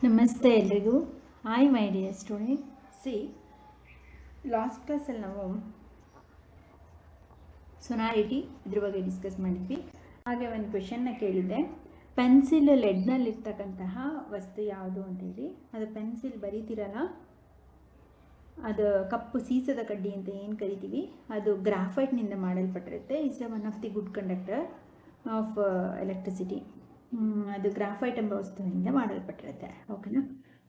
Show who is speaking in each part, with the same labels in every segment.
Speaker 1: ನಮಸ್ತೆ ಎಲ್ರಿಗೂ. Hi my dear student. Last ಕ್ಲಾಸಲ್ಲಿ ನಾವು ಸೊನಾರಿಟಿ ಇದ್ರ ಬಗ್ಗೆ ಡಿಸ್ಕಸ್ ಮಾಡಿದ್ವಿ. ಹಾಗೆ ಒಂದು ಕ್ವೆಶನ್ನ ಕೇಳಿದ್ದೆ, ಪೆನ್ಸಿಲ್ ಲೆಡ್ನಲ್ಲಿರ್ತಕ್ಕಂತಹ ವಸ್ತು ಯಾವುದು ಅಂತೇಳಿ. ಅದು ಪೆನ್ಸಿಲ್ ಬರೀತಿರಲ್ಲ, ಅದು ಕಪ್ಪು ಸೀಸದ ಕಡ್ಡಿ ಅಂತ ಏನು ಕರಿತೀವಿ, ಅದು ಗ್ರಾಫೈಟ್ನಿಂದ ಮಾಡಲ್ಪಟ್ಟಿರುತ್ತೆ. Is one of the good conductor of electricity. ಅದು ಗ್ರಾಫೈಟ್ ಎಂಬ ವಸ್ತುವಿನಿಂದ ಮಾಡಲ್ಪಟ್ಟಿರುತ್ತೆ. ಓಕೆನಾ?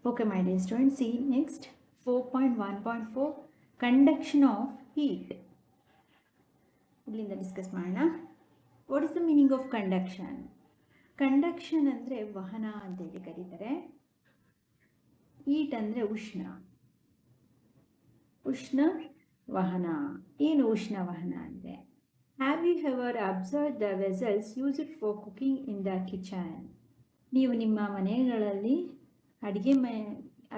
Speaker 1: Okay my dear student, see next 4.1.4 conduction of heat. ಇಲ್ಲಿಂದ ಡಿಸ್ಕಸ್ ಮಾಡೋಣ. What is the meaning of conduction? Conduction ಅಂದರೆ ವಹನ ಅಂತೇಳಿ ಕರೀತಾರೆ. ಹೀಟ್ ಅಂದರೆ ಉಷ್ಣ. ಉಷ್ಣ ವಹನ. ಏನು ಉಷ್ಣ ವಹನ ಅಂದರೆ, have you ever observe the vessels used for cooking in the kitchen? ನೀವು ನಿಮ್ಮ ಮನೆಗಳಲ್ಲಿ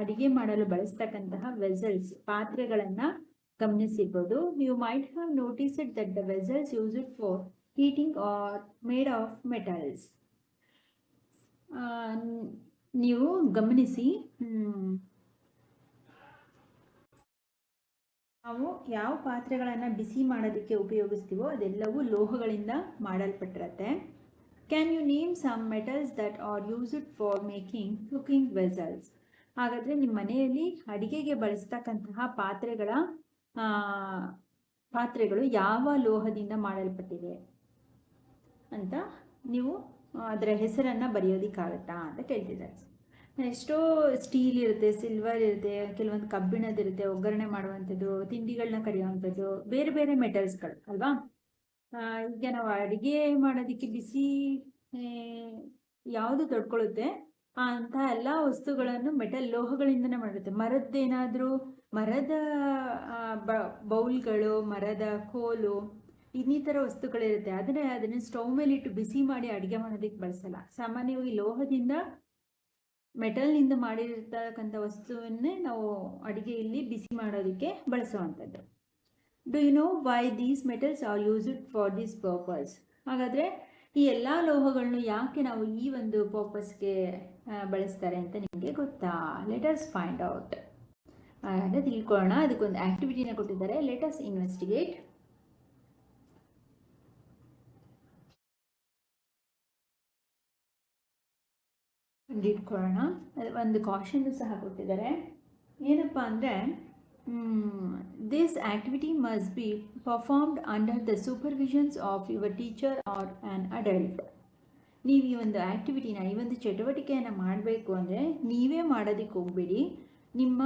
Speaker 1: ಅಡಿಗೆ ಮಾಡಲು ಬಳಸ್ತಕ್ಕಂತಹ ವೆಸಲ್ಸ್, ಪಾತ್ರೆಗಳನ್ನು ಗಮನಿಸಿರ್ಬೋದು. You might have noticed that the vessels used for heating are made of metals. ನೀವು ಗಮನಿಸಿ, ನಾವು ಯಾವ ಪಾತ್ರೆಗಳನ್ನು ಬಿಸಿ ಮಾಡೋದಕ್ಕೆ ಉಪಯೋಗಿಸ್ತೀವೋ ಅದೆಲ್ಲವೂ ಲೋಹಗಳಿಂದ ಮಾಡಲ್ಪಟ್ಟಿರುತ್ತೆ. Can you name some metals that are used for making cooking vessels? ಹಾಗಾದರೆ ನಿಮ್ಮ ಮನೆಯಲ್ಲಿ ಅಡಿಗೆಗೆ ಬಳಸ್ತಕ್ಕಂತಹ ಪಾತ್ರೆಗಳು ಯಾವ ಲೋಹದಿಂದ ಮಾಡಲ್ಪಟ್ಟಿವೆ ಅಂತ ನೀವು ಅದರ ಹೆಸರನ್ನು ಬರೆಯೋದಕ್ಕಾಗತ್ತಾ ಅಂತ ಕೇಳ್ತಿದ್ದಾರೆ. ಎಷ್ಟೋ ಸ್ಟೀಲ್ ಇರುತ್ತೆ, ಸಿಲ್ವರ್ ಇರುತ್ತೆ, ಕೆಲವೊಂದು ಕಬ್ಬಿಣದಿರುತ್ತೆ, ಒಗ್ಗರಣೆ ಮಾಡುವಂಥದ್ದು, ತಿಂಡಿಗಳನ್ನ ಕರಿಯುವಂಥದ್ದು, ಬೇರೆ ಬೇರೆ ಮೆಟಲ್ಸ್ಗಳು ಅಲ್ವಾ. ಈಗ ನಾವು ಅಡುಗೆ ಮಾಡೋದಕ್ಕೆ ಬಿಸಿ ಯಾವುದು ತಡ್ಕೊಳ್ಳುತ್ತೆ ಅಂತ ಎಲ್ಲ ವಸ್ತುಗಳನ್ನು ಲೋಹಗಳಿಂದನೇ ಮಾಡಿರುತ್ತೆ. ಮರದ ಬೌಲ್ಗಳು, ಮರದ ಕೋಲು, ಇನ್ನಿತರ ವಸ್ತುಗಳಿರುತ್ತೆ. ಆದರೆ ಅದನ್ನು ಸ್ಟವ್ ಮೇಲೆ ಇಟ್ಟು ಬಿಸಿ ಮಾಡಿ ಅಡುಗೆ ಮಾಡೋದಕ್ಕೆ ಬಳಸಲ್ಲ. ಸಾಮಾನ್ಯವಾಗಿ ಲೋಹದಿಂದ, ಮೆಟಲ್ನಿಂದ ಮಾಡಿರ್ತಕ್ಕಂಥ ವಸ್ತುವನ್ನೇ ನಾವು ಅಡುಗೆಯಲ್ಲಿ ಬಿಸಿ ಮಾಡೋದಕ್ಕೆ ಬಳಸುವಂಥದ್ದು. Do you know why these metals are used for this purpose? ಹಾಗಾದರೆ ಈ ಎಲ್ಲ ಲೋಹಗಳನ್ನು ಯಾಕೆ ನಾವು ಈ ಒಂದು ಪರ್ಪಸ್ಗೆ ಬಳಸ್ತಾರೆ ಅಂತ ನಿಮಗೆ ಗೊತ್ತಾ? Let us find out. ಹಾಗಾದರೆ ತಿಳ್ಕೊಳ್ಳೋಣ. ಅದಕ್ಕೊಂದು ಆ್ಯಕ್ಟಿವಿಟಿನ ಕೊಟ್ಟಿದ್ದಾರೆ. Let us investigate. ಇಟ್ಕೊಳ್ಳೋಣ. ಒಂದು ಕಾಷನ್ ಸಹ ಕೊಟ್ಟಿದ್ದಾರೆ. ಏನಪ್ಪ ಅಂದರೆ, this activity must be performed under the supervisions of your teacher or an adult. ನೀವು ಈ ಒಂದು ಆ್ಯಕ್ಟಿವಿಟಿನ, ಈ ಒಂದು ಚಟುವಟಿಕೆಯನ್ನು ಮಾಡಬೇಕು ಅಂದರೆ ನೀವೇ ಮಾಡೋದಕ್ಕೆ ಹೋಗಬೇಡಿ. ನಿಮ್ಮ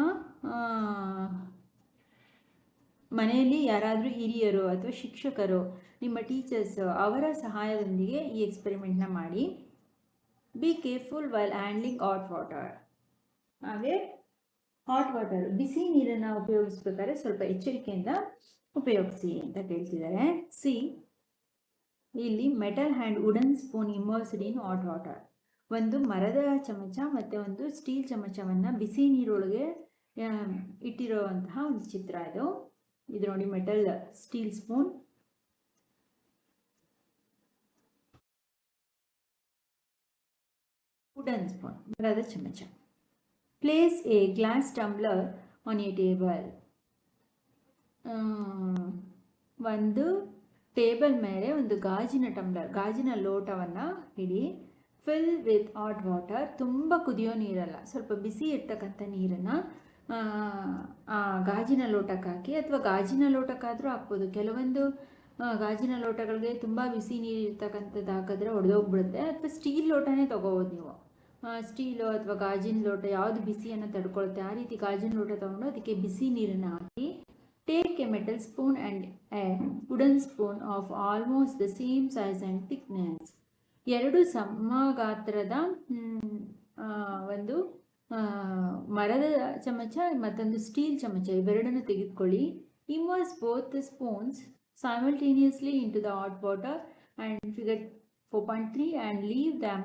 Speaker 1: ಮನೆಯಲ್ಲಿ ಯಾರಾದರೂ ಹಿರಿಯರು ಅಥವಾ ಶಿಕ್ಷಕರು, ನಿಮ್ಮ ಟೀಚರ್ಸು, ಅವರ ಸಹಾಯದೊಂದಿಗೆ ಈ ಎಕ್ಸ್ಪೆರಿಮೆಂಟ್ನ ಮಾಡಿ. Be careful while handling hot water. ಹಾಗೆ ಹಾಟ್ ವಾಟರ್, ಬಿಸಿ ನೀರನ್ನು ಉಪಯೋಗಿಸ್ಬೇಕಾದ್ರೆ ಸ್ವಲ್ಪ ಎಚ್ಚರಿಕೆಯಿಂದ ಉಪಯೋಗಿಸಿ ಅಂತ ಕೇಳ್ತಿದ್ದಾರೆ. ಸಿ, ಇಲ್ಲಿ metal hand wooden spoon immersed in hot water. ಒಂದು ಮರದ ಚಮಚ ಮತ್ತು ಒಂದು ಸ್ಟೀಲ್ ಚಮಚವನ್ನು ಬಿಸಿ ನೀರೊಳಗೆ ಇಟ್ಟಿರುವಂತಹ ಒಂದು ಚಿತ್ರ ಇದು. ನೋಡಿ, metal steel spoon, wooden spoon ಮರದ ಚಮಚ. Place a glass tumbler on a table. ಒಂದು ಟೇಬಲ್ ಮೇಲೆ ಒಂದು ಗಾಜಿನ ಲೋಟವನ್ನು ಇಡಿ. Fill with hot water. ತುಂಬ ಕುದಿಯೋ ನೀರಲ್ಲ, ಸ್ವಲ್ಪ ಬಿಸಿ ಇರ್ತಕ್ಕಂಥ ನೀರನ್ನು ಆ ಗಾಜಿನ ಲೋಟಕ್ಕೆ ಹಾಕಿ, ಅಥವಾ ಗಾಜಿನ ಲೋಟಕ್ಕಾದರೂ ಹಾಕ್ಬೋದು. ಕೆಲವೊಂದು ಗಾಜಿನ ಲೋಟಗಳಿಗೆ ತುಂಬ ಬಿಸಿ ನೀರು ಇರ್ತಕ್ಕಂಥದ್ದು ಹಾಕಿದ್ರೆ ಒಡೆದೋಗ್ಬಿಡುತ್ತೆ. ಅಥವಾ ಸ್ಟೀಲ್ ಲೋಟನೇ ತೊಗೋಬೋದು ನೀವು. ಸ್ಟೀಲು ಅಥವಾ ಗಾಜಿನ ಲೋಟ ಯಾವುದು ಬಿಸಿಯನ್ನು ತಡ್ಕೊಳುತ್ತೆ ಆ ರೀತಿ ಗಾಜಿನ ಲೋಟ ತೊಗೊಂಡು ಅದಕ್ಕೆ ಬಿಸಿ ನೀರನ್ನು ಹಾಕಿ. Take a metal spoon and a wooden spoon of almost the same size and thickness. ಎರಡು ಸಮಗಾತ್ರದ ಒಂದು ಮರದ ಚಮಚ ಮತ್ತೊಂದು ಸ್ಟೀಲ್ ಚಮಚ, ಇವೆರಡನ್ನು ತೆಗೆದುಕೊಳ್ಳಿ. Immerse both the spoons simultaneously into the hot water and figure 4.3 and leave them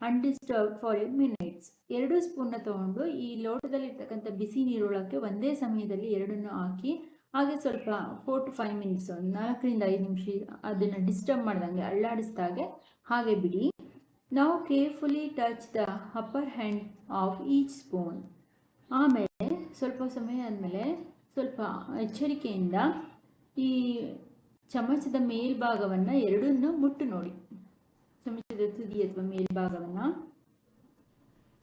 Speaker 1: undisturbed for a minute. 2 ಸ್ಪೂನ್ನ ತಗೊಂಡು ಈ ಲೋಟದಲ್ಲಿರ್ತಕ್ಕಂಥ ಬಿಸಿ ನೀರೊಳಕ್ಕೆ ಒಂದೇ ಸಮಯದಲ್ಲಿ ಎರಡನ್ನು ಹಾಕಿ, ಹಾಗೆ ಸ್ವಲ್ಪ 4 to 5 minutes, 4 ರಿಂದ 5 ನಿಮಿಷ ಅದನ್ನು ಡಿಸ್ಟರ್ಬ್ ಮಾಡ್ದಂಗೆ, ಅಳ್ಳಾಡಿಸ್ದಾಗೆ ಹಾಗೆ ಬಿಡಿ. Now carefully touch the upper hand of each spoon. ಆಮೇಲೆ ಸ್ವಲ್ಪ ಸಮಯ ಆದಮೇಲೆ ಸ್ವಲ್ಪ ಎಚ್ಚರಿಕೆಯಿಂದ ಈ ಚಮಚದ ಮೇಲ್ಭಾಗವನ್ನು ಎರಡನ್ನೂ ಮುಟ್ಟು ನೋಡಿ. ಚಮಚದ ತುದಿ ಅಥವಾ ಮೇಲ್ಭಾಗವನ್ನು.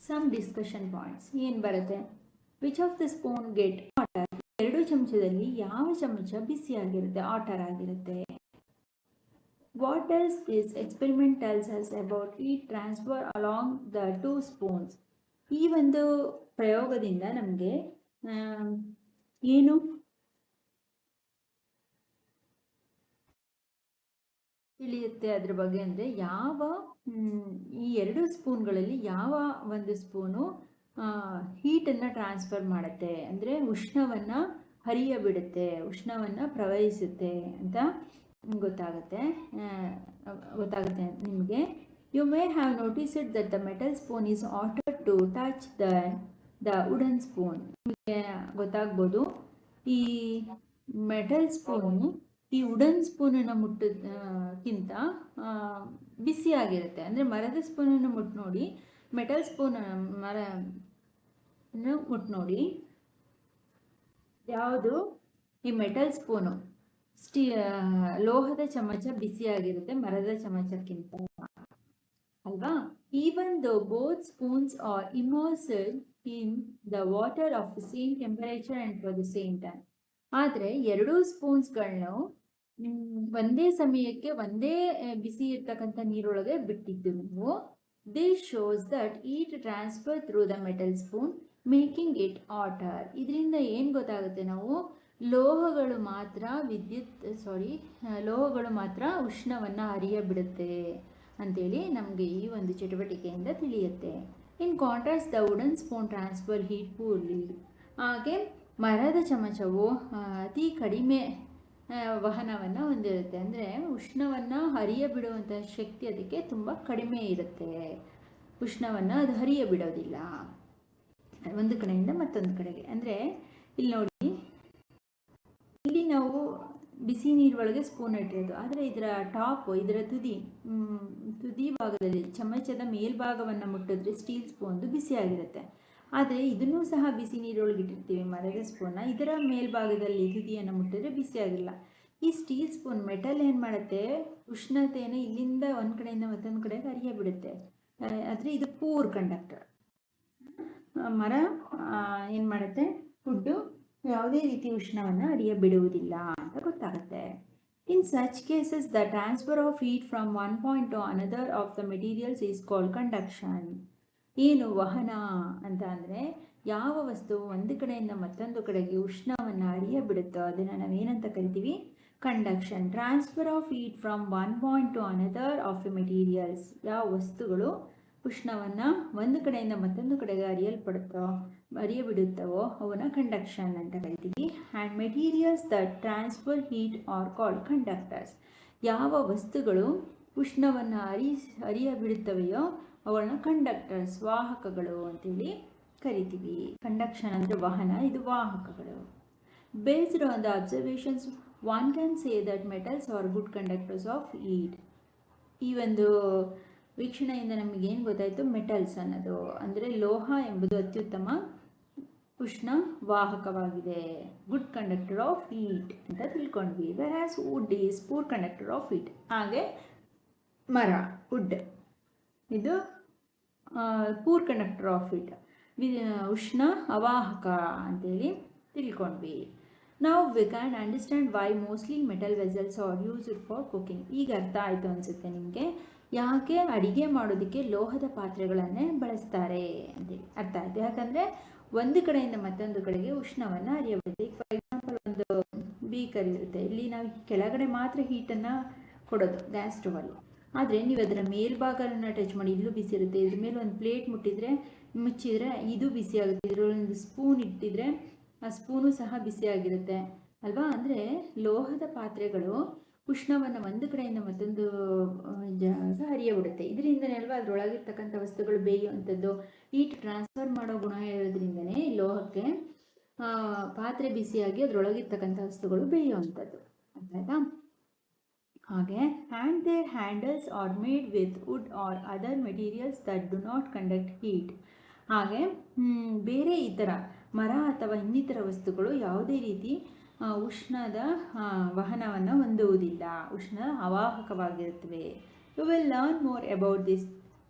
Speaker 1: ಸಮ್ ಡಿಸ್ಕಷನ್ ಪಾಯಿಂಟ್ಸ್ ಏನು ಬರುತ್ತೆ? Which of the spoon get water? ಎರಡು ಚಮಚದಲ್ಲಿ ಯಾವ ಚಮಚ ಬಿಸಿಯಾಗಿರುತ್ತೆ, ವಾಟರ್ ಆಗಿರುತ್ತೆ? What does this experiment tells us about heat transfer along the two spoons? ಈ ಒಂದು ಪ್ರಯೋಗದಿಂದ ನಮಗೆ ಏನು ತಿಳಿಯುತ್ತೆ ಅದ್ರ ಬಗ್ಗೆ ಅಂದರೆ, ಯಾವ ಈ ಎರಡು ಸ್ಪೂನ್ಗಳಲ್ಲಿ ಯಾವ ಒಂದು ಸ್ಪೂನು ಹೀಟನ್ನು ಟ್ರಾನ್ಸ್ಫರ್ ಮಾಡುತ್ತೆ, ಅಂದರೆ ಉಷ್ಣವನ್ನು ಹರಿಯ ಬಿಡುತ್ತೆ, ಉಷ್ಣವನ್ನು ಪ್ರವಹಿಸುತ್ತೆ ಅಂತ ಗೊತ್ತಾಗುತ್ತೆ ನಿಮಗೆ. You may have noticed that the metal spoon is hotter to touch the wooden spoon. ನಿಮಗೆ ಗೊತ್ತಾಗ್ಬೋದು, ಈ ಮೆಟಲ್ ಸ್ಪೂನು ಈ ವುಡನ್ ಸ್ಪೂನನ್ನು ಮುಟ್ಟೋದಕ್ಕಿಂತ ಬಿಸಿಯಾಗಿರುತ್ತೆ. ಅಂದರೆ ಮರದ ಸ್ಪೂನನ್ನು ಮುಟ್ಟು ನೋಡಿ, ಮೆಟಲ್ ಸ್ಪೂನ್ ಮುಟ್ಟು ನೋಡಿ, ಯಾವುದು ಈ ಮೆಟಲ್ ಸ್ಪೂನು ಲೋಹದ ಚಮಚ ಬಿಸಿಯಾಗಿರುತ್ತೆ ಮರದ ಚಮಚಕ್ಕಿಂತ, ಅಲ್ವಾ? Even though both spoons are immersed in the water of the same temperature and for the same time. ಆದರೆ ಎರಡೂ ಸ್ಪೂನ್ಸ್ಗಳನ್ನು ಒಂದೇ ಸಮಯಕ್ಕೆ ಒಂದೇ ಬಿಸಿ ಇರ್ತಕ್ಕಂಥ ನೀರೊಳಗೆ ಬಿಟ್ಟಿದ್ದು ನೀವು. This shows that heat transfer through the metal spoon making it water. ಇದರಿಂದ ಏನು ಗೊತ್ತಾಗುತ್ತೆ? ನಾವು ಲೋಹಗಳು ಮಾತ್ರ ಉಷ್ಣವನ್ನು ಹರಿಯ ಬಿಡುತ್ತೆ ಅಂತೇಳಿ ನಮಗೆ ಈ ಒಂದು ಚಟುವಟಿಕೆಯಿಂದ ತಿಳಿಯುತ್ತೆ. In contrast the wooden spoon transfer heat poorly. ಹಾಗೆ ಮರದ ಚಮಚವು ಅತಿ ಕಡಿಮೆ ವಹನವನ್ನು ಹೊಂದಿರುತ್ತೆ, ಅಂದರೆ ಉಷ್ಣವನ್ನು ಹರಿಯ ಬಿಡುವಂಥ ಶಕ್ತಿ ಅದಕ್ಕೆ ತುಂಬ ಕಡಿಮೆ ಇರುತ್ತೆ. ಉಷ್ಣವನ್ನು ಅದು ಹರಿಯ ಬಿಡೋದಿಲ್ಲ ಒಂದು ಕಡೆಯಿಂದ ಮತ್ತೊಂದು ಕಡೆಗೆ. ಅಂದರೆ ಇಲ್ಲಿ ನೋಡಿ, ಇಲ್ಲಿ ನಾವು ಬಿಸಿ ನೀರೊಳಗೆ ಸ್ಪೂನ್ ಇಟ್ಟಿರೋದು, ಆದರೆ ಇದರ ಇದರ ತುದಿ ಭಾಗದಲ್ಲಿ ಚಮಚದ ಮೇಲ್ಭಾಗವನ್ನು ಮುಟ್ಟಿದ್ರೆ ಸ್ಟೀಲ್ ಸ್ಪೂನ್ದು ಬಿಸಿಯಾಗಿರುತ್ತೆ. ಆದರೆ ಇದನ್ನೂ ಸಹ ಬಿಸಿ ನೀರೊಳಗೆ ಇಟ್ಟಿರ್ತೀವಿ ಮರದ ಸ್ಪೂನ್ನ, ಇದರ ಮೇಲ್ಭಾಗದಲ್ಲಿ ತುದಿಯನ್ನು ಮುಟ್ಟಿದ್ರೆ ಬಿಸಿಯಾಗಿಲ್ಲ. ಈ ಸ್ಟೀಲ್ ಸ್ಪೂನ್ ಮೆಟಲ್ ಏನು ಮಾಡುತ್ತೆ? ಉಷ್ಣತೆಯನ್ನು ಇಲ್ಲಿಂದ ಒಂದು ಕಡೆಯಿಂದ ಮತ್ತೊಂದು ಕಡೆಗೆ ಹರಿಯ ಬಿಡುತ್ತೆ. ಆದರೆ ಇದು ಪೂರ್ ಕಂಡಕ್ಟರ್. ಮರ ಏನು ಮಾಡುತ್ತೆ? ಫುಡ್ಡು ಯಾವುದೇ ರೀತಿ ಉಷ್ಣವನ್ನು ಹರಿಯ ಬಿಡುವುದಿಲ್ಲ ಅಂತ ಗೊತ್ತಾಗುತ್ತೆ. In such cases the transfer of heat from one point to another of the materials is called conduction. ಏನು ವಹನ ಅಂತ ಅಂದರೆ, ಯಾವ ವಸ್ತು ಒಂದು ಕಡೆಯಿಂದ ಮತ್ತೊಂದು ಕಡೆಗೆ ಉಷ್ಣವನ್ನು ಹರಿಯ ಬಿಡುತ್ತೋ ಅದನ್ನು ನಾವೇನಂತ ಕರಿತೀವಿ? Conduction. Transfer of heat from one point to another of A materials. ಯಾವ ವಸ್ತುಗಳು ಉಷ್ಣವನ್ನು ಒಂದು ಕಡೆಯಿಂದ ಮತ್ತೊಂದು ಕಡೆಗೆ ಹರಿಯ ಬಿಡುತ್ತವೋ ಅವನ್ನ ಕಂಡಕ್ಷನ್ ಅಂತ ಕರಿತೀವಿ. And materials that transfer heat are called conductors. ಯಾವ ವಸ್ತುಗಳು ಉಷ್ಣವನ್ನು ಹರಿಯ ಬಿಡುತ್ತವೆಯೋ ಅವುಗಳನ್ನ ಕಂಡಕ್ಟರ್ಸ್, ವಾಹಕಗಳು ಅಂತೇಳಿ ಕರಿತೀವಿ. ಕಂಡಕ್ಷನ್ ಅಂದರೆ ವಹನ, ಇದು ವಾಹಕಗಳು. Based on the observations one can say that metals are good conductors of heat. ಈ ಒಂದು ವೀಕ್ಷಣೆಯಿಂದ ನಮಗೇನು ಗೊತ್ತಾಯಿತು? ಮೆಟಲ್ಸ್ ಅನ್ನೋದು ಅಂದರೆ ಲೋಹ ಎಂಬುದು ಅತ್ಯುತ್ತಮ ಉಷ್ಣ ವಾಹಕವಾಗಿದೆ, ಗುಡ್ ಕಂಡಕ್ಟರ್ ಆಫ್ ಹೀಟ್ ಅಂತ ತಿಳ್ಕೊಂಡ್ವಿ. Whereas wood is poor conductor of heat. ಹಾಗೆ ಮರ, ವುಡ್, ಇದು ಪೂರ್ ಕಂಡಕ್ಟರ್ ಆಫ್ ಹೀಟ್, ಉಷ್ಣ ಅವಾಹಕ ಅಂತೇಳಿ ತಿಳ್ಕೊಂಡ್ವಿ. ನಾವು we can understand Y mostly metal vessels R used for cooking. ಈಗ ಅರ್ಥ ಆಯಿತು ಅನಿಸುತ್ತೆ ನಿಮಗೆ, ಯಾಕೆ ಅಡಿಗೆ ಮಾಡೋದಕ್ಕೆ ಲೋಹದ ಪಾತ್ರೆಗಳನ್ನೇ ಬಳಸ್ತಾರೆ ಅಂತೇಳಿ ಅರ್ಥ ಆಯಿತು. ಯಾಕಂದರೆ ಒಂದು ಕಡೆಯಿಂದ ಮತ್ತೊಂದು ಕಡೆಗೆ ಉಷ್ಣವನ್ನು ಹರಿಯಬಿಡುತ್ತೆ. ಈಗ ಫಾರ್ ಎಕ್ಸಾಂಪಲ್ ಒಂದು ಬೀಕರ್ ಇರುತ್ತೆ, ಇಲ್ಲಿ ನಾವು ಕೆಳಗಡೆ ಮಾತ್ರ ಹೀಟನ್ನು ಕೊಡೋದು ಗ್ಯಾಸ್ ಸ್ಟವಲ್ಲಿ. ಆದರೆ ನೀವು ಅದರ ಮೇಲ್ಭಾಗವನ್ನು ಟಚ್ ಮಾಡಿ, ಇಲ್ಲೂ ಬಿಸಿ ಇರುತ್ತೆ. ಇದ್ರ ಮೇಲೆ ಒಂದು ಪ್ಲೇಟ್ ಮುಚ್ಚಿದರೆ ಇದು ಬಿಸಿಯಾಗುತ್ತೆ. ಇದರೊಳಗೊಂದು ಸ್ಪೂನ್ ಇಟ್ಟಿದ್ರೆ ಆ ಸ್ಪೂನು ಸಹ ಬಿಸಿಯಾಗಿರುತ್ತೆ ಅಲ್ವಾ. ಅಂದರೆ ಲೋಹದ ಪಾತ್ರೆಗಳು ಉಷ್ಣವನ್ನು ಒಂದು ಕಡೆಯಿಂದ ಮತ್ತೊಂದು ಹರಿಯಬಿಡುತ್ತೆ. ಇದರಿಂದನೇ ಅಲ್ವಾ ಅದರೊಳಗಿರ್ತಕ್ಕಂಥ ವಸ್ತುಗಳು ಬೇಯುವಂಥದ್ದು. ಹೀಟ್ ಟ್ರಾನ್ಸ್ಫರ್ ಮಾಡೋ ಗುಣ ಇರೋದ್ರಿಂದನೇ ಲೋಹಕ್ಕೆ ಪಾತ್ರೆ ಬಿಸಿಯಾಗಿ ಅದರೊಳಗಿರ್ತಕ್ಕಂಥ ವಸ್ತುಗಳು ಬೇಯುವಂಥದ್ದು. ಆಯ್ತಾ? ಹಾಗೆ and their handles are made with wood or other materials that do not conduct heat. ಹಾಗೆ ಬೇರೆ ಇತರ ಮರ ಅಥವಾ ಇನ್ನಿತರ ವಸ್ತುಗಳು ಯಾವುದೇ ರೀತಿ ಉಷ್ಣದ ವಹನವನ್ನು ಹೊಂದುವುದಿಲ್ಲ, ಉಷ್ಣ ಅವಾಹಕವಾಗಿರುತ್ತವೆ. You will learn more about this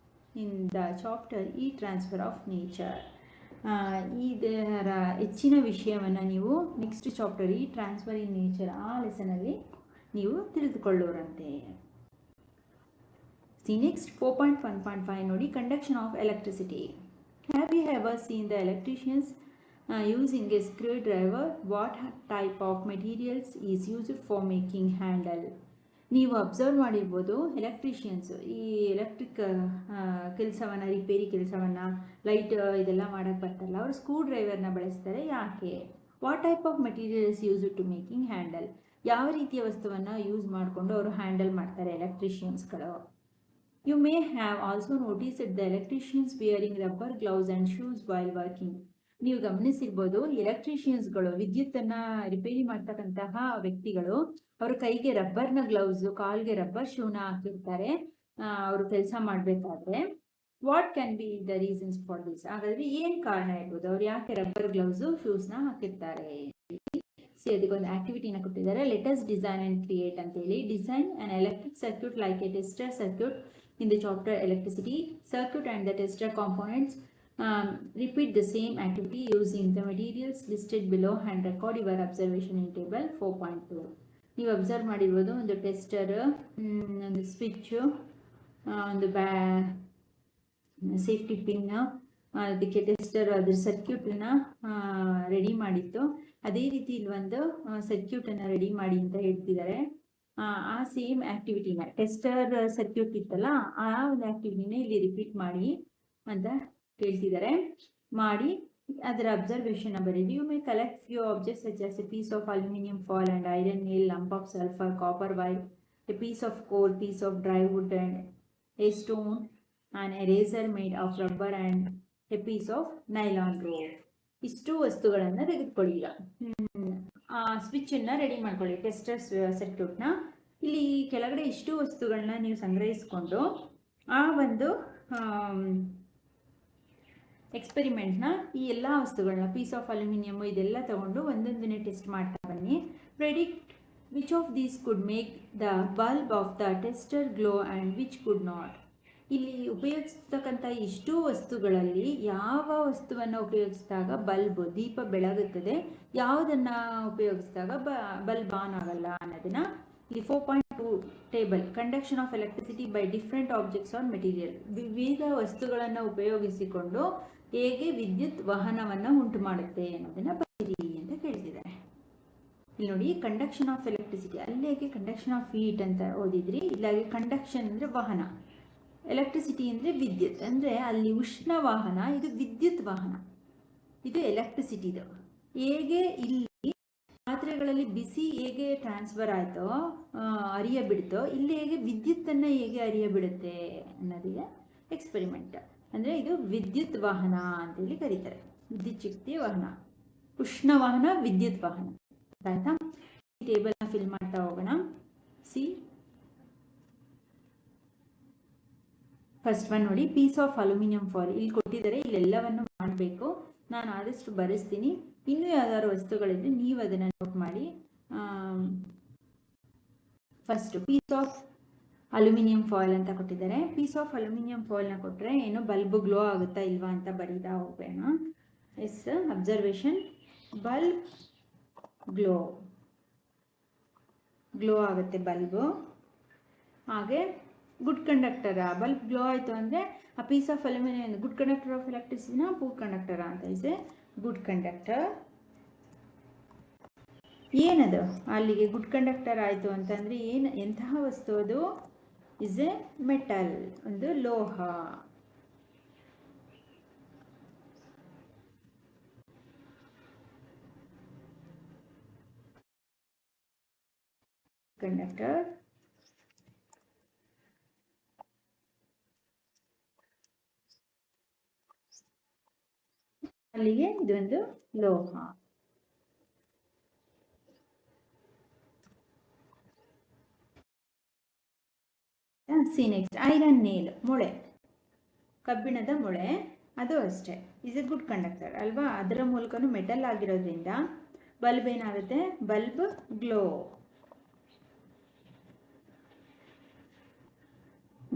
Speaker 1: in the chapter ಈ ಟ್ರಾನ್ಸ್ಫರ್ ಆಫ್ ನೇಚರ್. ಇದರ ಹೆಚ್ಚಿನ ವಿಷಯವನ್ನು ನೀವು ನೆಕ್ಸ್ಟ್ ಚಾಪ್ಟರ್ ಈ ಟ್ರಾನ್ಸ್ಫರ್ ಇನ್ ನೇಚರ್ ಆ ಲೆಸನಲ್ಲಿ ನೀವು ತಿಳಿದುಕೊಳ್ಳೋರಂತೆ. ಸಿ ನೆಕ್ಸ್ಟ್ 4.1.5 ನೋಡಿ, conduction of electricity. Have you ever seen the electricians using a screwdriver? What type of materials is used for making handle? ನೀವು ಅಬ್ಸರ್ವ್ ಮಾಡಿರ್ಬೋದು, ಎಲೆಕ್ಟ್ರಿಷಿಯನ್ಸ್ ಈ ಎಲೆಕ್ಟ್ರಿಕ್ ಕೆಲಸವನ್ನು, ರಿಪೇರಿ ಕೆಲಸವನ್ನು, ಲೈಟ್ ಇದೆಲ್ಲ ಮಾಡೋಕ್ಕೆ ಬರ್ತಾರಲ್ಲ, ಅವರು ಸ್ಕ್ರೂ ಡ್ರೈವರ್ನ ಬಳಸ್ತಾರೆ. ಯಾಕೆ? What type of materials use to making handle? ಯಾವ ರೀತಿಯ ವಸ್ತುವನ್ನು ಯೂಸ್ ಮಾಡಿಕೊಂಡು ಅವರು ಹ್ಯಾಂಡಲ್ ಮಾಡ್ತಾರೆ ಎಲೆಕ್ಟ್ರಿಷಿಯನ್ಸ್ಗಳು. You may have also noticed the electricians wearing rubber gloves and shoes while working. ನೀವು ಗಮನಿಸಿರ್ಬೋದು, ಎಲೆಕ್ಟ್ರಿಷಿಯನ್ಸ್ಗಳು, ವಿದ್ಯುತ್ತನ್ನು ರಿಪೇರಿ ಮಾಡ್ತಕ್ಕಂತಹ ವ್ಯಕ್ತಿಗಳು, ಅವರು ಕೈಗೆ ರಬ್ಬರ್ನ ಗ್ಲೌಸು, ಕಾಲ್ಗೆ ರಬ್ಬರ್ ಶೂನ ಹಾಕಿರ್ತಾರೆ ಅವರು ಕೆಲಸ ಮಾಡಬೇಕಾದ್ರೆ. What can be the reasons for this? ಹಾಗಾದರೆ ಏನು ಕಾರಣ ಇರ್ಬೋದು, ಅವ್ರು ಯಾಕೆ ರಬ್ಬರ್ ಗ್ಲೌಸು ಶೂಸ್ನ ಹಾಕಿರ್ತಾರೆ? ಅದಕ್ಕೊಂದು ಆಕ್ಟಿವಿಟಿನ ಕೊಟ್ಟಿದ್ದಾರೆ. Let us design and create ಅಂತೇಳಿ. Design an electric circuit like a tester circuit in the chapter electricity. Circuit and the tester components. Repeat the same activity using the materials listed below and record your observation in table 4.2. ನೀವು observe ಮಾಡಿರ್ಬೋದು, ಒಂದು tester, ಒಂದು switch, ಒಂದು safety pin, ಅದಕ್ಕೆ tester ಅದ್ರ ಸರ್ಕ್ಯೂಟನ್ನು ready ಮಾಡಿತ್ತು. ಅದೇ ರೀತಿ ಇಲ್ಲಿ ಒಂದು ಸರ್ಕ್ಯೂಟನ್ನು ರೆಡಿ ಮಾಡಿ ಅಂತ ಹೇಳ್ತಿದ್ದಾರೆ. ಆ ಸೇಮ್ ಆ್ಯಕ್ಟಿವಿಟಿನ, ಟೆಸ್ಟರ್ ಸರ್ಕ್ಯೂಟ್ ಇತ್ತಲ್ಲ, ಆ ಒಂದು ಆ್ಯಕ್ಟಿವಿಟಿನ ಇಲ್ಲಿ ರಿಪೀಟ್ ಮಾಡಿ ಅಂತ ಕೇಳ್ತಿದ್ದಾರೆ. ಮಾಡಿ ಅದರ ಅಬ್ಸರ್ವೇಷನ್ ಬರೀರಿ. You may collect few objects such as a piece of aluminium foil and iron nail, lump of sulphur, copper wire, a piece of coal, piece of dry wood and a stone, and eraser made of rubber and a piece of nylon rope. ಇಷ್ಟು ವಸ್ತುಗಳನ್ನು ತೆಗೆದುಕೊಳ್ಳಿ. ಈಗ ಸ್ವಿಚ್ಚನ್ನು ready ಮಾಡ್ಕೊಳ್ಳಿ, tester ಸರ್ಕ್ಯೂಟ್ನ. ಇಲ್ಲಿ ಕೆಳಗಡೆ ಇಷ್ಟು ವಸ್ತುಗಳನ್ನ ನೀವು ಸಂಗ್ರಹಿಸ್ಕೊಂಡು ಆ ಒಂದು ಎಕ್ಸ್ಪೆರಿಮೆಂಟ್ನ, ಈ ಎಲ್ಲ ವಸ್ತುಗಳನ್ನ, ಪೀಸ್ ಆಫ್ ಅಲ್ಯೂಮಿನಿಯಮ್ ಇದೆಲ್ಲ ತಗೊಂಡು ಒಂದೊಂದನ್ನೇ ಟೆಸ್ಟ್ ಮಾಡ್ತಾ ಬನ್ನಿ. Predict which of these could make the bulb off the tester glow and which could not. ಇಲ್ಲಿ ಉಪಯೋಗಿಸ್ತಕ್ಕಂಥ ಇಷ್ಟು ವಸ್ತುಗಳಲ್ಲಿ ಯಾವ ವಸ್ತುವನ್ನು ಉಪಯೋಗಿಸಿದಾಗ ಬಲ್ಬ್, ದೀಪ ಬೆಳಗುತ್ತದೆ, ಯಾವುದನ್ನು ಉಪಯೋಗಿಸಿದಾಗ ಬಲ್ಬ್ ಆನ್ ಆಗಲ್ಲ ಅನ್ನೋದನ್ನು ಇಲ್ಲಿ 4.2 table. Conduction of electricity by different objects R material. ವಿವಿಧ ವಸ್ತುಗಳನ್ನು ಉಪಯೋಗಿಸಿಕೊಂಡು ಹೇಗೆ ವಿದ್ಯುತ್ ವಹನವನ್ನು ಉಂಟು ಮಾಡುತ್ತೆ ಅನ್ನೋದನ್ನು ಬರೀರಿ ಅಂತ ಕೇಳ್ತಿದ್ದಾರೆ. ಇಲ್ಲಿ ನೋಡಿ, ಕಂಡಕ್ಷನ್ ಆಫ್ ಎಲೆಕ್ಟ್ರಿಸಿಟಿ, ಅಲ್ಲಿಗೆ ಕಂಡಕ್ಷನ್ ಆಫ್ ಹೀಟ್ ಅಂತ ಓದಿದ್ರಿ. ಇಲ್ಲಾಗಿ ಕಂಡಕ್ಷನ್ ಅಂದರೆ ವಾಹನ, ಎಲೆಕ್ಟ್ರಿಸಿಟಿ ಅಂದರೆ ವಿದ್ಯುತ್, ಅಂದರೆ ಅಲ್ಲಿ ಉಷ್ಣ ವಾಹನ, ಇದು ವಿದ್ಯುತ್ ವಾಹನ, ಇದು ಎಲೆಕ್ಟ್ರಿಸಿಟಿದು. ಹೇಗೆ ಇಲ್ಲಿ ಪಾತ್ರೆಗಳಲ್ಲಿ ಬಿಸಿ ಹೇಗೆ ಟ್ರಾನ್ಸ್ಫರ್ ಆಯಿತೋ, ಅರಿಯ ಬಿಡುತ್ತೋ, ಇಲ್ಲಿ ಹೇಗೆ ವಿದ್ಯುತ್ತನ್ನು ಹೇಗೆ ಅರಿಯ ಬಿಡುತ್ತೆ ಅನ್ನೋದಿಗೆ ಎಕ್ಸ್ಪೆರಿಮೆಂಟ್. ಅಂದರೆ ಇದು ವಿದ್ಯುತ್ ವಾಹನ ಅಂತೇಳಿ ಕರೀತಾರೆ. ವಿದ್ಯುತ್ ಶಕ್ತಿ ವಾಹನ, ಉಷ್ಣ ವಾಹನ, ವಿದ್ಯುತ್ ವಾಹನ. ಆಯ್ತಾ? ಈ ಟೇಬಲ್ನ ಫಿಲ್ ಮಾಡ್ತಾ ಹೋಗೋಣ. ಸಿ ಫಸ್ಟ್ ಒನ್ ನೋಡಿ, ಪೀಸ್ ಆಫ್ ಅಲ್ಯೂಮಿನಿಯಂ ಫಾಲ್. ಇಲ್ಲಿ ಕೊಟ್ಟಿದ್ದಾರೆ, ಇಲ್ಲೆಲ್ಲವನ್ನು ಮಾಡಬೇಕು. ನಾನು ಆದಷ್ಟು ಬರೆಸ್ತೀನಿ. ಇನ್ನೂ ಯಾವ್ದಾದ್ರು ವಸ್ತುಗಳಿದ್ರೆ ನೀವು ಅದನ್ನು ನೋಟ್ ಮಾಡಿ. First piece of aluminium foil ಅಂತ ಕೊಟ್ಟಿದ್ದಾರೆ. ಪೀಸ್ ಆಫ್ ಅಲ್ಯೂಮಿನಿಯಂ ಫಾಯಿಲ್ನ ಕೊಟ್ಟರೆ ಏನೋ ಬಲ್ಬ್ ಗ್ಲೋ ಆಗುತ್ತಾ ಇಲ್ವಾ ಅಂತ ಬರೀತಾ ಹೋಗೋಣ. ಎಸ್, ಅಬ್ಸರ್ವೇಷನ್, ಬಲ್ಬ್ ಗ್ಲೋ ಆಗುತ್ತೆ ಬಲ್ಬು. ಹಾಗೆ ಗುಡ್ ಕಂಡಕ್ಟರ, ಬಲ್ಬ್ ಗ್ಲೋ ಆಯಿತು ಅಂದರೆ ಆ piece of aluminium good conductor of ಎಲೆಕ್ಟ್ರಿಸಿಟಿನ ಪೂರ್ ಕಂಡಕ್ಟರ ಅಂತ ಇದೆ. ಗುಡ್ ಕಂಡಕ್ಟರ್ ಏನದು? ಅಲ್ಲಿಗೆ ಗುಡ್ ಕಂಡಕ್ಟರ್ ಆಯಿತು ಅಂತಂದರೆ ಏನು, ಎಂತಹ ವಸ್ತು ಅದು? ಇಸ್ ಎ ಮೆಟಲ್, ಒಂದು ಲೋಹ. ಕಂಡಕ್ಟರ್ ಅಲ್ಲಿಗೆ ಇದೊಂದು ಲೋಹ. ಸಿ ನೆಕ್ಸ್ಟ್ ಐರನ್ ನೇಲ್, ಮೊಳೆ, ಕಬ್ಬಿಣದ ಮೊಳೆ, ಅದು ಅಷ್ಟೇ ಈಸ್ ಎ ಗುಡ್ ಕಂಡಕ್ಟರ್ ಅಲ್ವಾ. ಅದರ ಮೂಲಕನೂ ಮೆಟಲ್ ಆಗಿರೋದ್ರಿಂದ ಬಲ್ಬ್ ಏನಾಗುತ್ತೆ, ಬಲ್ಬ್ ಗ್ಲೋ,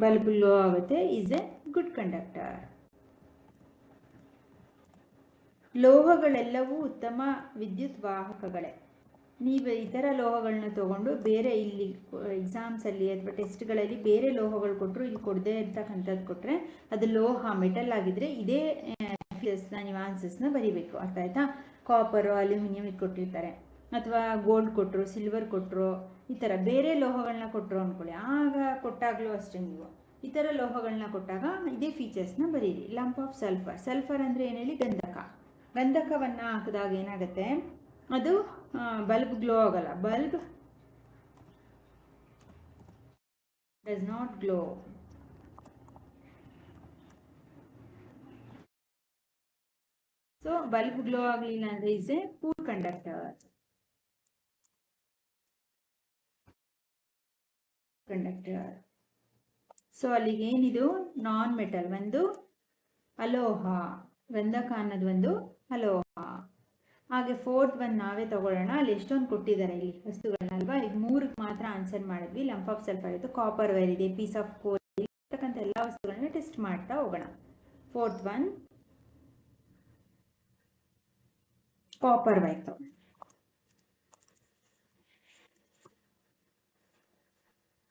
Speaker 1: ಬಲ್ಬ್ ಗ್ಲೋ ಆಗುತ್ತೆ, ಈಸ್ ಎ ಗುಡ್ ಕಂಡಕ್ಟರ್. ಲೋಹಗಳೆಲ್ಲವೂ ಉತ್ತಮ ವಿದ್ಯುತ್ ವಾಹಕಗಳೇ. ನೀವು ಇತರ ಲೋಹಗಳನ್ನ ತೊಗೊಂಡು ಬೇರೆ ಇಲ್ಲಿ ಎಕ್ಸಾಮ್ಸಲ್ಲಿ ಅಥವಾ ಟೆಸ್ಟ್ಗಳಲ್ಲಿ ಬೇರೆ ಲೋಹಗಳು ಕೊಟ್ಟರು, ಇಲ್ಲಿ ಕೊಡದೆ ಇರ್ತಕ್ಕಂಥದ್ದು ಕೊಟ್ಟರೆ ಅದು ಲೋಹ ಮೆಟಲ್ ಆಗಿದ್ರೆ ಇದೇ ನೀವು ಆನ್ಸರ್ಸ್ನ ಬರೀಬೇಕು. ಅರ್ಥ ಆಯ್ತಾ. ಕಾಪರು, ಅಲ್ಯೂಮಿನಿಯಂ ಇದು ಕೊಟ್ಟಿರ್ತಾರೆ, ಅಥವಾ ಗೋಲ್ಡ್ ಕೊಟ್ಟರು, ಸಿಲ್ವರ್ ಕೊಟ್ಟರು, ಈ ಥರ ಬೇರೆ ಲೋಹಗಳನ್ನ ಕೊಟ್ಟರು ಅಂದ್ಕೊಳ್ಳಿ. ಆಗ ಕೊಟ್ಟಾಗಲೂ ಅಷ್ಟೇ ನೀವು ಈ ಥರ ಲೋಹಗಳನ್ನ ಕೊಟ್ಟಾಗ ಇದೇ ಫೀಚರ್ಸ್ನ ಬರೀರಿ. ಲಂಪ್ ಆಫ್ ಸಲ್ಫರ್, ಸಲ್ಫರ್ ಅಂದರೆ ಏನು ಹೇಳಿ, ಗಂಧಕ. ಗಂಧಕವನ್ನು ಹಾಕಿದಾಗ ಏನಾಗುತ್ತೆ, ಅದು ಬಲ್ಬ್ ಗ್ಲೋ ಆಗಲ್ಲ, bulb does not glow. So bulb glow ಆಗಲಿಲ್ಲ ಅಂದರೆ is a poor conductor. So ಅಲ್ಲಿಗೆ ಏನಿದು ನಾನ್ ಮೆಟಲ್, ಒಂದು ಅಲೋಹ, ಗಂಧಕ ಅನ್ನೋದು ಒಂದು ಅಲೋಹ. ಹಾಗೆ ಫೋರ್ತ್ ಒನ್ ನಾವೇ ತಗೊಳ್ಳೋಣ. ಅಲ್ಲಿ ಎಷ್ಟೊಂದು ಕೊಟ್ಟಿದ್ದಾರೆ ಇಲ್ಲಿ ವಸ್ತುಗಳನ್ನಲ್ವಾ. ಈಗ 3ಕ್ಕೆ ಮಾತ್ರ ಆನ್ಸರ್ ಮಾಡಿದ್ವಿ. ಲಂಪ್ ಆಫ್ ಸಲ್ಫರ್ ಇತ್ತು, ಕಾಪರ್ ವೈರ್ ಇದೆ, ಪೀಸ್ ಆಫ್ ಕೋಲ್ ಇರ್ತಕ್ಕಂಥ ಎಲ್ಲ ವಸ್ತುಗಳನ್ನ ಟೆಸ್ಟ್ ಮಾಡ್ತಾ ಹೋಗೋಣ. Fourth one copper wire.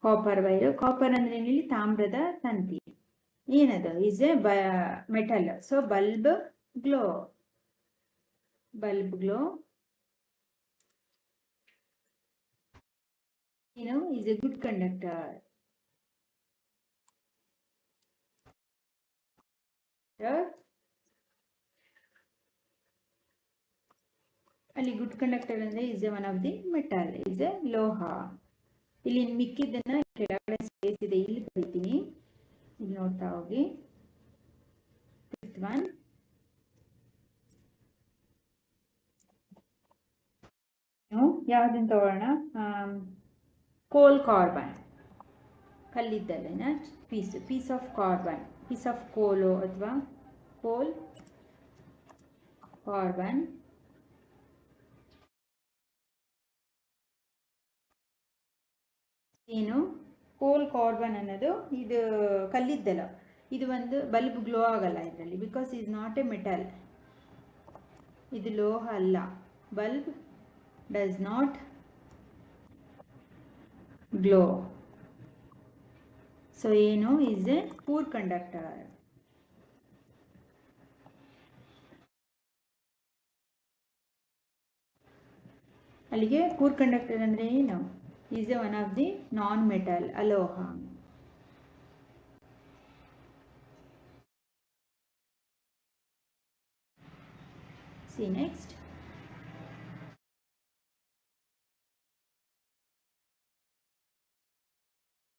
Speaker 1: Copper wire, copper ಅಂದ್ರೆ ಇಲ್ಲಿ ತಾಮ್ರದ ತಂತಿ. ಏನದು, is A metal. So bulb glow, bulb glow is a good conductor. ಅಲ್ಲಿ ಗುಡ್ ಕಂಡಕ್ಟರ್ ಅಂದ್ರೆ is a one of the metal, is a ಲೋಹ. ಇಲ್ಲಿ ಮಿಕ್ಕಿದ್ದನ್ನ ಕೆಳಗಡೆ ಸ್ಪೇಸ್ ಇದೆ, ಇಲ್ಲಿ ಬರೀತೀನಿ, ಇಲ್ಲಿ ನೋಡ್ತಾ ಹೋಗಿ. ಫಿಫ್ತ್ ಒನ್ ಯಾವ್ದನ್ನ ತಗೊಳ್ಳೋಣ. ಕೋಲ್ ಕಾರ್ಬನ್, ಕಲ್ಲಿದ್ದಲಿನ piece of carbon, piece of coal ಅಥವಾ ಕೋಲ್ ಕಾರ್ಬನ್. ಏನು ಕೋಲ್ ಕಾರ್ಬನ್ ಅನ್ನೋದು ಇದು ಕಲ್ಲಿದ್ದಲ. ಇದು ಒಂದು ಬಲ್ಬ್ ಗ್ಲೋ ಆಗಲ್ಲ ಇದರಲ್ಲಿ, because is not a metal. ಇದು ಲೋಹ ಅಲ್ಲ. Bulb does not glow. So ಏನು ಈಸ್ ಎ ಪೂರ್ ಕಂಡಕ್ಟರ್. ಅಲ್ಲಿಗೆ ಪೂರ್ ಕಂಡಕ್ಟರ್ ಅಂದರೆ ಏನು, is a one of the non metal, ಅಲೋಹ. See next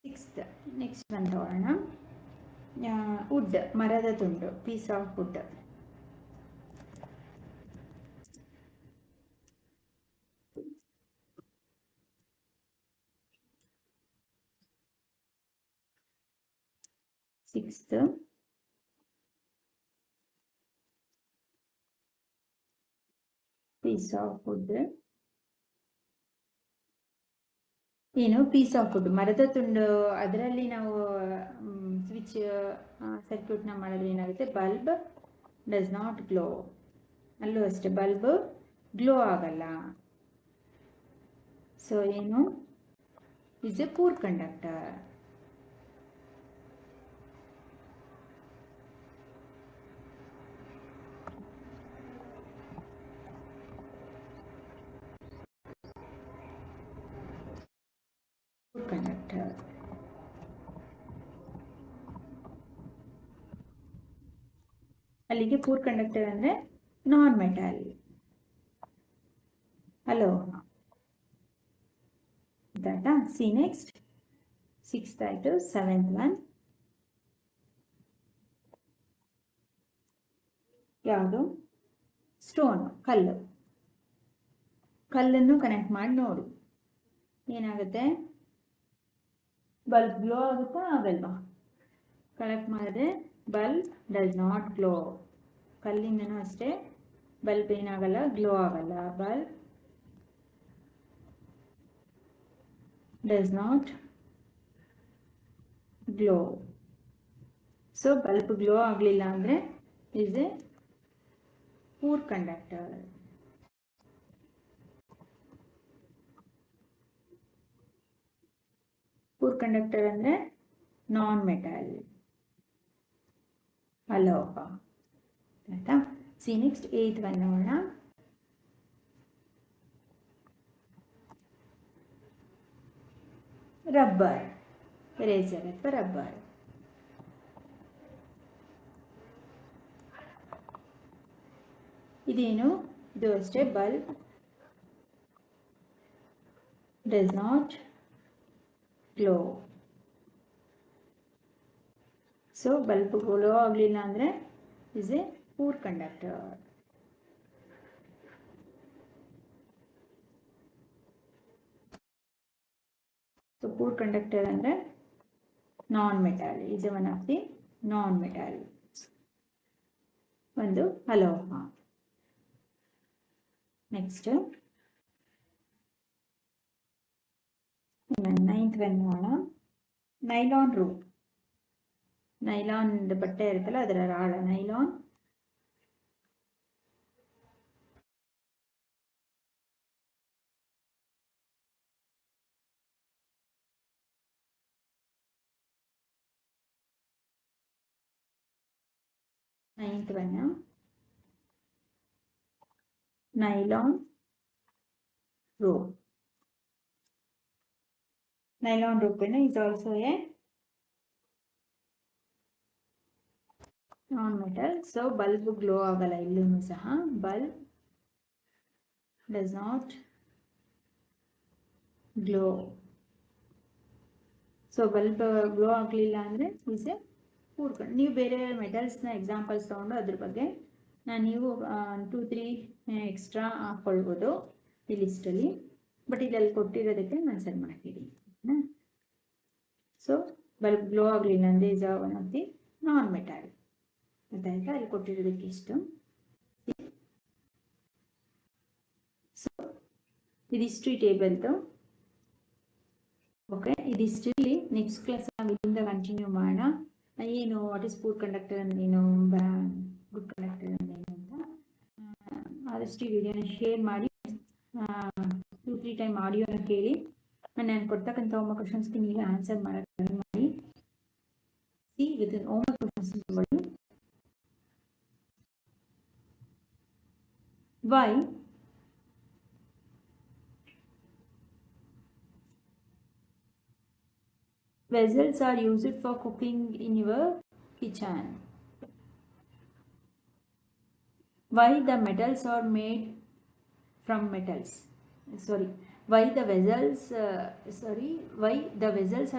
Speaker 1: sixth. ನೆಕ್ಸ್ಟ್ ಒಂದು ತಗೊಳ್ಳೋಣ. ವುಡ್, ಮರದ ತುಂಡು, piece of wood. Sixth piece of wood. ಏನು ಪೀಸ್ ಆಫ್ ವುಡ್, ಮರದ ತುಂಡು. ಅದರಲ್ಲಿ ನಾವು ಸ್ವಿಚ್ ಸರ್ಕ್ಯೂಟ್ನ ಮಾಡಿದ್ರೆ ಏನಾಗುತ್ತೆ, ಬಲ್ಬ್ ಡಸ್ ನಾಟ್ ಗ್ಲೋ. ಅಲ್ಲೂ ಅಷ್ಟೇ ಬಲ್ಬ್ ಗ್ಲೋ ಆಗಲ್ಲ. ಸೊ ಏನು is a poor conductor. Conductor. ಅಲ್ಲಿಗೆ ಪೂರ್ ಕಂಡಕ್ಟರ್ ಅಂದರೆ ನಾನ್ ಮೆಟಲ್, ಅಲೋಹ. ಆಯ್ತಾ. ಸಿ ನೆಕ್ಸ್ಟ್ ಸಿಕ್ಸ್ತ್ ಆಯಿತು. ಸೆವೆಂತ್ ಒನ್ ಯಾವುದು, ಸ್ಟೋನ್, ಕಲ್ಲು. ಕಲ್ಲನ್ನು ಕನೆಕ್ಟ್ ಮಾಡಿ ನೋಡು ಏನಾಗುತ್ತೆ. ಬಲ್ಬ್ ಗ್ಲೋ ಆಗುತ್ತಾ ಆಗಲ್ವಾ? ಕಲೆಕ್ಟ್ ಮಾಡಿದ್ರೆ ಬಲ್ಬ್ ಡಸ್ ನಾಟ್ ಗ್ಲೋ. ಕಲ್ಲಿಂದನೂ ಅಷ್ಟೇ ಬಲ್ಬ್ ಏನಾಗಲ್ಲ, ಗ್ಲೋ ಆಗಲ್ಲ. Bulb does not glow. So bulb glow ಆಗಲಿಲ್ಲ ಅಂದರೆ is a poor conductor. Poor conductor ಅಂದರೆ ನಾನ್ ಮೆಟಲ್, ಅಲೋಹ. ಆಯಿತಾ? ಸಿ ನೆಕ್ಸ್ಟ್ 8th ಒನ್ ನೋಡೋಣ. ರಬ್ಬರ್, ರೇಸರ್ ಅಥವಾ ರಬ್ಬರ್. ಇದೇನು? ಇದು ಅಷ್ಟೇ, bulb does not glow. So bulb glow ಆಗಲಿಲ್ಲ ಅಂದರೆ is a poor conductor. So poor conductor ಅಂದರೆ non metal, is one of the non metal, ಒಂದು ಅಲೋಹ. ನೆಕ್ಸ್ಟ್ 9th ಒನ್ ನೋಡೋಣ. Nylon rope. ನೈಲಾನ್ ಬಟ್ಟೆ ಇರುತ್ತಲ್ಲ ಅದರ ರಾಳ, nylon. Ninth one nylon rope. Nylon rope is also a non-metal. So bulb glow ಆಗಲ್ಲ ಇಲ್ಲೂ ಸಹ. Bulb does not glow. So bulb glow ಆಗಲಿಲ್ಲ ಅಂದರೆ ಈಸ್ ಎ ಪೂರ್. ನೀವು ಬೇರೆ ಮೆಟಲ್ಸ್ನ ಎಕ್ಸಾಂಪಲ್ಸ್ ತೊಗೊಂಡು ಅದ್ರ ಬಗ್ಗೆ ನೀವು 2-3 ಎಕ್ಸ್ಟ್ರಾ ಹಾಕ್ಕೊಳ್ಬೋದು ಈ ಲಿಸ್ಟಲ್ಲಿ. ಬಟ್ ಇದರಲ್ಲಿ ಕೊಟ್ಟಿರೋದಕ್ಕೆ ಆನ್ಸರ್ ಮಾಡ್ತೀವಿ. ಸೊ ಬಲ್ಬ್ ಗ್ಲೋ ಆಗಲಿಲ್ಲ ಅಂದರೆ is one of the non metal. ಗೊತ್ತಾಯ್ತಾ? ಅಲ್ಲಿ ಕೊಟ್ಟಿರೋದಕ್ಕೆ ಇಷ್ಟು. ಸೊ ಇದಿಷ್ಟು ಈ ಟೇಬಲ್ದು. ಓಕೆ, ಇದಿಷ್ಟಲ್ಲಿ ನೆಕ್ಸ್ಟ್ ಕ್ಲಾಸ್ ನಾವು ಇಲ್ಲಿಂದ ಕಂಟಿನ್ಯೂ ಮಾಡೋಣ. ಏನು ವಾಟ್ ಇಸ್ ಪೂರ್ ಕಂಡಕ್ಟರ್ ಅಂದೇನು, ಗುಡ್ ಕಂಡಕ್ಟರ್ ಅಂದೇನು ಅಂತ. ಆದಷ್ಟು ಈ ವಿಡಿಯೋನ ಶೇರ್ ಮಾಡಿ, 2-3 ಟೈಮ್ ಆಡಿಯೋನ ಕೇಳಿ. ನಾನು ಕೊಡ್ತಕ್ಕಂಥ ಹೋಮ್ವರ್ಕ್ ಕ್ವಶನ್ಸ್ಗೆ ನೀವೇ ಆನ್ಸರ್ ಮಾಡೋಕ್ಕೆ ಟ್ರೈ ಮಾಡಿ. ಸಿ ವಿತ್ ಹೋಮ್ವರ್ಕ್ ಕ್ವಶನ್ಸ್ ತಗೊಳ್ಳಿ. Why vessels are used for cooking in your kitchen? Why the metals are made from metals? Why the vessels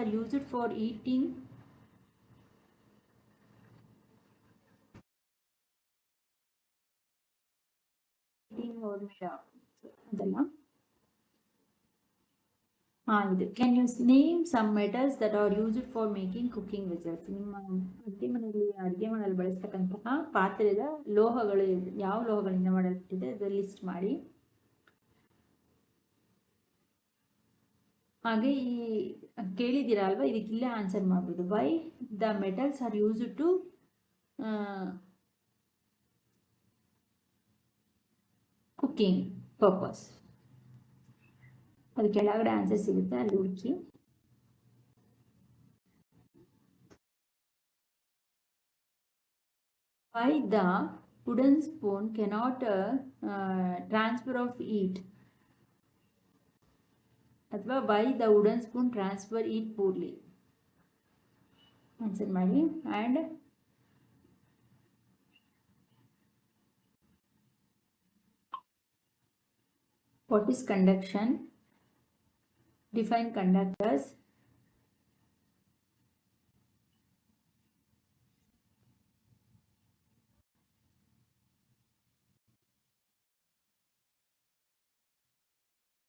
Speaker 1: are used for eating? Or ಅದಲ್ಲ. ಇದು can you name some metals that are used for making cooking vessels? ನಿಮ್ಮ ಅಡುಗೆ ಮಾಡಲು ಬಳಸ್ತಕ್ಕಂತಹ ಪಾತ್ರೆದ ಲೋಹಗಳು ಯಾವ ಲೋಹಗಳಿಂದ ಮಾಡಲ್ಪಟ್ಟಿದೆ ಅದು list ಮಾಡಿ. ಹಾಗೆ ಈ ಕೇಳಿದ್ದೀರಾ ಅಲ್ವಾ, ಇದಕ್ಕಿಲ್ಲೇ ಆನ್ಸರ್ ಮಾಡ್ಬೋದು. Why the metals are used to cooking purpose. ಅದು ಕೆಳಗಡೆ ಆನ್ಸರ್ ಸಿಗುತ್ತೆ, ಅಲ್ಲಿ ಹುಡುಕಿ. Why the wooden spoon cannot transfer of heat? ಅಥವಾ why the wooden spoon transfer heat poorly? Answer ಮಾಡಿ. And what is conduction? Define conductors.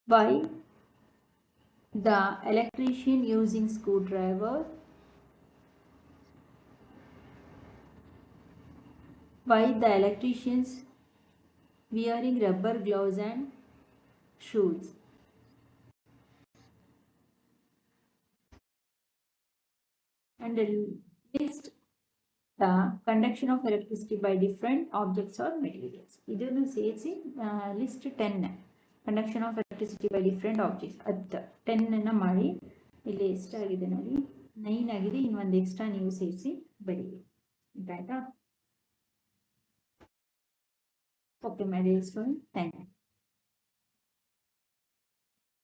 Speaker 1: Why The electrician using screwdriver. Why the electricians wearing rubber gloves and shoes. And list the conduction of electricity by different objects or materials. ಇದನ್ನು ಸೇರಿಸಿ list 10 conduction of electricity by different objects ಅದು 10 ಮಾಡಿ ಇಲ್ಲಿ ಎಷ್ಟಾಗಿದೆ ನೋಡಿ 9 ಆಗಿದೆ. ಇನ್ನೊಂದು extra ನೀವು ಸೇರಿಸಿ ಬರೀರಿ. ಆಯ್ತಾ? Okay my dear student, thank you.